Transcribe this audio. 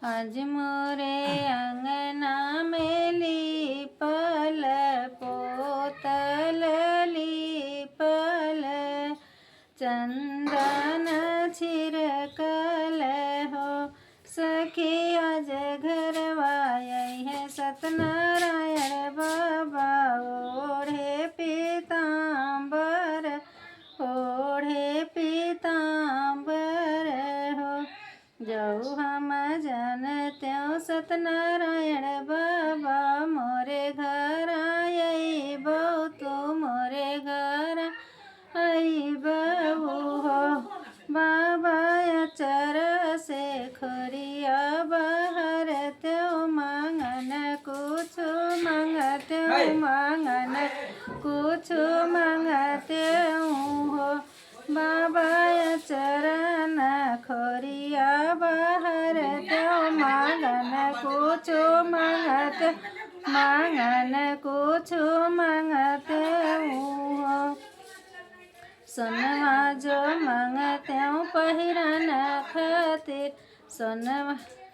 आज मोरे अंगना में लीपल पोतल लीपल चंदन छिड़कल हो सखी आज घरवा है सत्यनारायण बाबा ओढ़े पीताम्बर हो जाऊ हम जानते सत्यनारायण बाबा मोरे घर आई बहु तू मोरे घर आई बहु हो बाबा अचर से खोरिया बाहर त्यो मांगन कुछ मांगते हो बाबा चरण खोरिया बाहर त्यो मांगन कुछ मांगते हो सोनवा जो मांगते पहिरन खातिर सोनवा